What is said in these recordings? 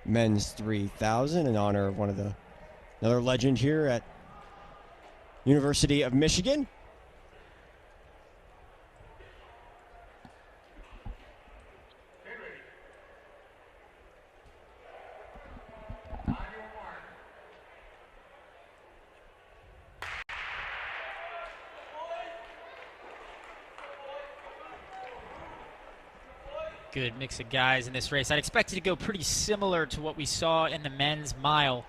Men's 3,000 in honor of another legend here at University of Michigan. Good mix of guys in this race. I'd expect it to go pretty similar to what we saw in the men's mile.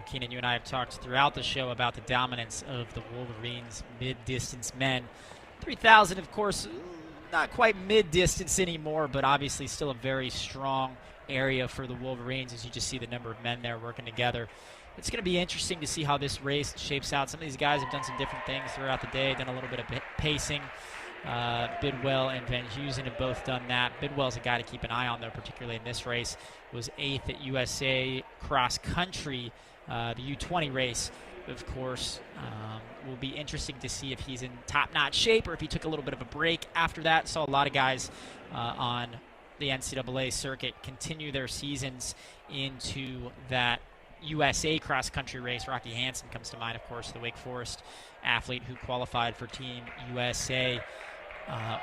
Keenan, you and I have talked throughout the show about the dominance of the Wolverines mid-distance men. 3,000, of course, not quite mid-distance anymore, but obviously still a very strong area for the Wolverines as you just see the number of men there working together. It's going to be interesting to see how this race shapes out. Some of these guys have done some different things throughout the day, done a little bit of pacing. Bidwell and Van Heusen have both done that. Bidwell's a guy to keep an eye on, though, particularly in this race. Was 8th at USA Cross Country, the U20 race. Of course, will be interesting to see if he's in top-notch shape or if he took a little bit of a break after that. Saw a lot of guys on the NCAA circuit continue their seasons into that USA cross-country race. Rocky Hansen comes to mind, of course, the Wake Forest athlete who qualified for Team USA.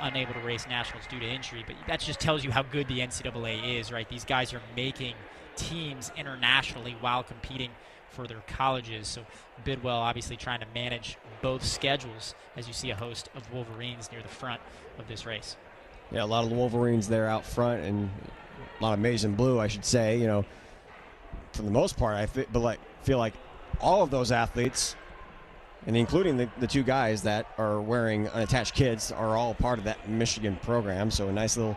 Unable to race nationals due to injury, but that just tells you how good the NCAA is, right? These guys are making teams internationally while competing for their colleges. So Bidwell obviously trying to manage both schedules as you see a host of Wolverines near the front of this race. Yeah, a lot of the Wolverines there out front, and a lot of maize and blue, I should say. You know, for the most part, I feel like all of those athletes, and including the two guys that are wearing unattached kits, are all part of that Michigan program. So a nice little,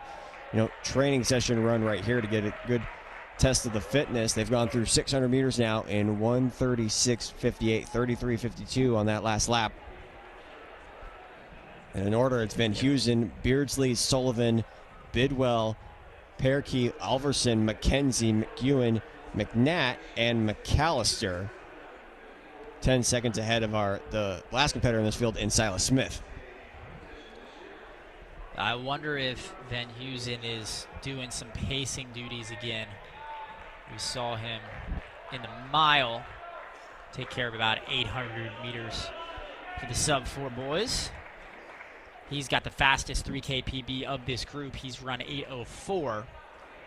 training session run right here to get a good test of the fitness. They've gone through 600 meters now in 1:36:58, 33:52 on that last lap. And in order, it's Van Heusen, Beardsley, Sullivan, Bidwell, Perkey, Alverson, McKenzie, McEwen, McNatt, and McAllister. 10 seconds ahead of the last competitor in this field in Silas Smith. I wonder if Van Heusen is doing some pacing duties again. We saw him in the mile take care of about 800 meters for the sub-4 boys. He's got the fastest 3K PB of this group. He's run 8:04.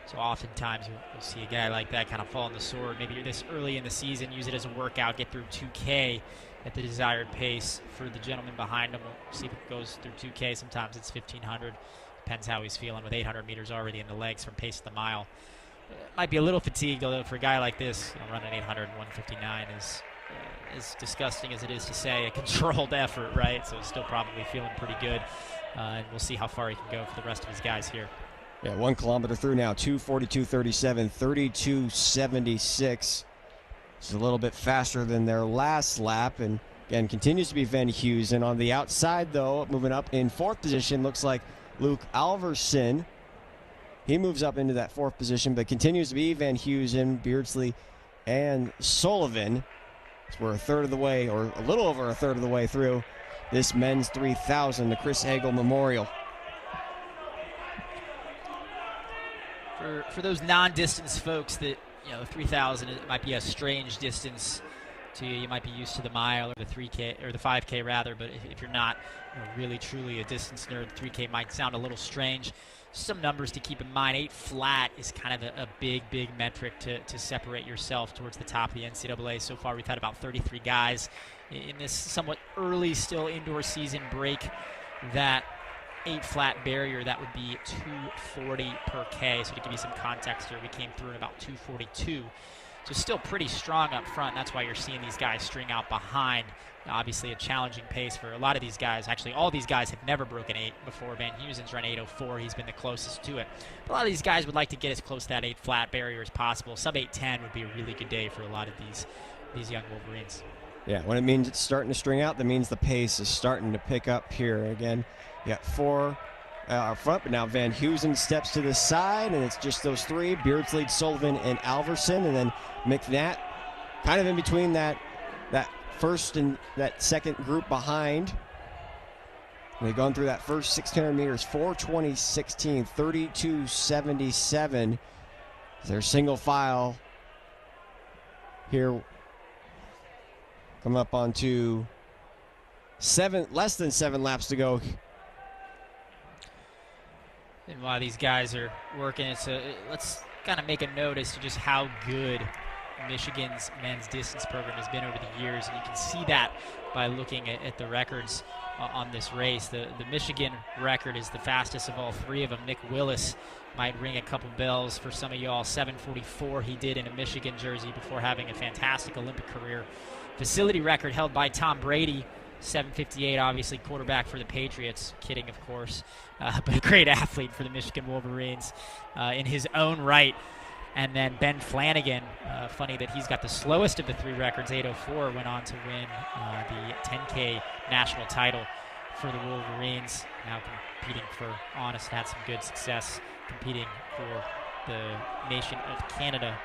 So oftentimes you'll see a guy like that kind of fall on the sword. Maybe you're this early in the season, use it as a workout, get through 2K at the desired pace for the gentleman behind him. We'll see if it goes through 2K. Sometimes it's 1,500. Depends how he's feeling with 800 meters already in the legs from pace of the mile. Might be a little fatigued, although for a guy like this, running 800 and 159 is as disgusting as it is to say, a controlled effort, right? So he's still probably feeling pretty good. And we'll see how far he can go for the rest of his guys here. Yeah, 1 kilometer through now, 2:42:37, 32:76. This is a little bit faster than their last lap, and again, continues to be Van Heusen. On the outside, though, moving up in 4th position, looks like Luke Alverson. He moves up into that 4th position, but continues to be Van Heusen, Beardsley, and Sullivan. So we're a third of the way, or a little over a third of the way through this men's 3,000, the Chris Hagel Memorial. For those non-distance folks that, the 3,000 it might be a strange distance to you. You might be used to the mile or the 3K or the 5K rather, but if you're not really truly a distance nerd, 3K might sound a little strange. Some numbers to keep in mind. 8 flat is kind of a big metric to separate yourself towards the top of the NCAA. So far we've had about 33 guys in this somewhat early still indoor season break that 8 flat barrier. That would be 240 per K. So to give you some context here, we came through at about 242. So still pretty strong up front. That's why you're seeing these guys string out behind. Obviously a challenging pace for a lot of these guys. Actually, all these guys have never broken 8 before. Van Heusen's run 8:04. He's been the closest to it. But a lot of these guys would like to get as close to that 8 flat barrier as possible. Sub 8:10 would be a really good day for a lot of these young Wolverines. Yeah, when it means it's starting to string out, that means the pace is starting to pick up here. Again, you got 4 up front, but now Van Heusen steps to the side, and it's just those 3, Beardsley, Sullivan, and Alverson, and then McNatt kind of in between that first and that second group behind. They've gone through that first 600 meters, 4:20.16, 32:77. Their single file here come up onto less than 7 laps to go. And while these guys are working, let's kind of make a note as to just how good Michigan's men's distance program has been over the years, and you can see that by looking at the records on this race. The Michigan record is the fastest of all 3 of them. Nick Willis might ring a couple bells for some of y'all. 7:44 he did in a Michigan jersey before having a fantastic Olympic career. Facility record held by Tom Brady, 7:58, obviously quarterback for the Patriots. Kidding, of course, but a great athlete for the Michigan Wolverines in his own right. And then Ben Flanagan, funny that he's got the slowest of the 3 records, 8:04, went on to win the 10K national title for the Wolverines. Now competing for Honest, had some good success competing for the nation of Canada.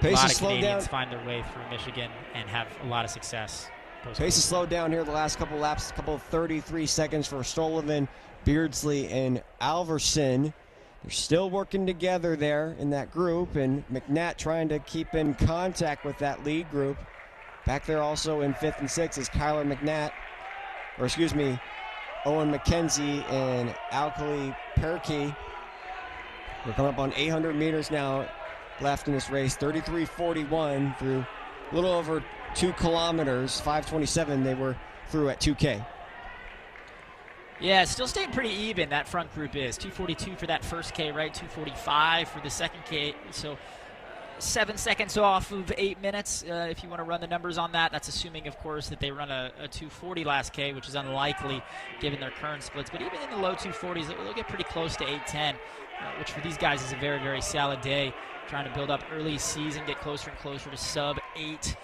A lot of Canadians find their way through Michigan and have a lot of success. Pace has slowed down here the last couple laps, a couple of 33 seconds for Sullivan, Beardsley, and Alverson. They're still working together there in that group, and McNatt trying to keep in contact with that lead group. Back there also in 5th and 6th is Owen McKenzie and Alkali Perkey. We're coming up on 800 meters now left in this race. 33:41 through a little over 2 kilometers. 5:27 they were through at 2K. Yeah, still staying pretty even, that front group is. 2:42 for that first K, right? 2:45 for the second K. So 7 seconds off of 8 minutes, if you want to run the numbers on that. That's assuming, of course, that they run a 2:40 last K, which is unlikely given their current splits. But even in the low 2:40s, they'll get pretty close to 8:10, which for these guys is a very, very solid day. Trying to build up early season, get closer and closer to sub-8,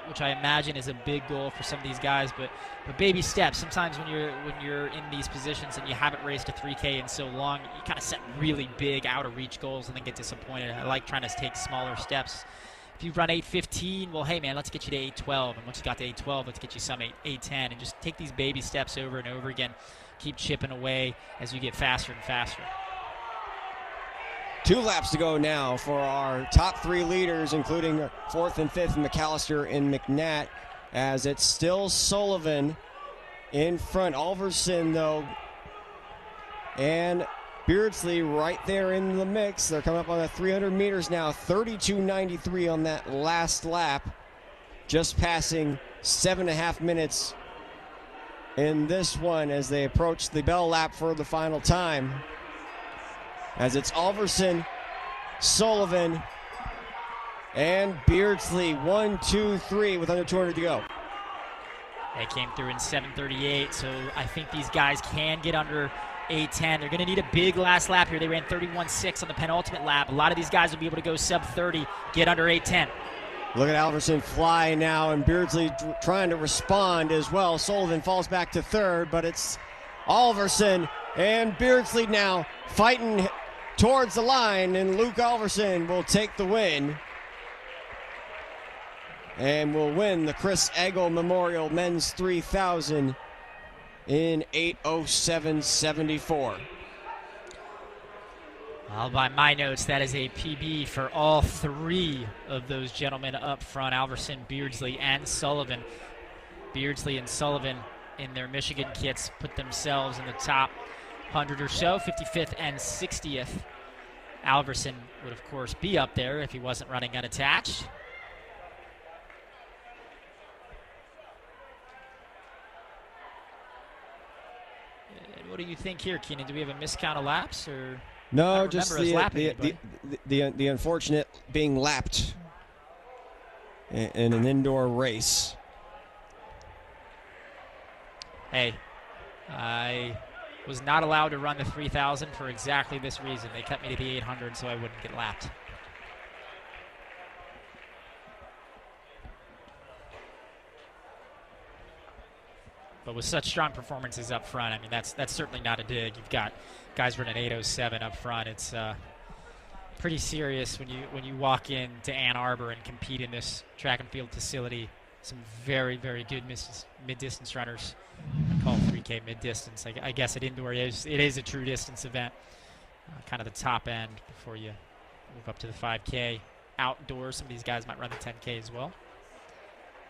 which I imagine is a big goal for some of these guys, but baby steps. Sometimes when you're in these positions and you haven't raced a 3K in so long, you kind of set really big out-of-reach goals and then get disappointed. I like trying to take smaller steps. If you run 8:15, well, hey, man, let's get you to 8:12. And once you got to 8:12, let's get you some 8:10. And just take these baby steps over and over again. Keep chipping away as you get faster and faster. 2 laps to go now for our top 3 leaders, including 4th and 5th, McAllister and McNatt, as it's still Sullivan in front. Alverson, though, and Beardsley right there in the mix. They're coming up on the 300 meters now. 32:93 on that last lap, just passing 7.5 minutes in this one as they approach the bell lap for the final time. As it's Alverson, Sullivan, and Beardsley. 1, 2, 3 with under 200 to go. They came through in 7:38, so I think these guys can get under 8:10. They're going to need a big last lap here. They ran 31.6 on the penultimate lap. A lot of these guys will be able to go sub-30, get under 8:10. Look at Alverson fly now, and Beardsley trying to respond as well. Sullivan falls back to 3rd, but it's Alverson and Beardsley now fighting towards the line, and Luke Alverson will take the win and will win the Chris Eggle Memorial Men's 3000 in 8:07.74. Well, by my notes, that is a PB for all 3 of those gentlemen up front, Alverson, Beardsley, and Sullivan. Beardsley and Sullivan in their Michigan kits put themselves in the top 100 or so, 55th and 60th. Alverson would, of course, be up there if he wasn't running unattached. What do you think here, Keenan? Do we have a miscount of laps, or no? Just the unfortunate being lapped in an indoor race. Hey, I was not allowed to run the 3000 for exactly this reason. They cut me to the 800 so I wouldn't get lapped. But with such strong performances up front, I mean, that's certainly not a dig. You've got guys running 8:07 up front. It's pretty serious when you walk into Ann Arbor and compete in this track and field facility some very, very good mid-distance runners. I call 3K mid-distance. I guess at indoor it is a true distance event, kind of the top end before you move up to the 5K. Outdoors, some of these guys might run the 10K as well.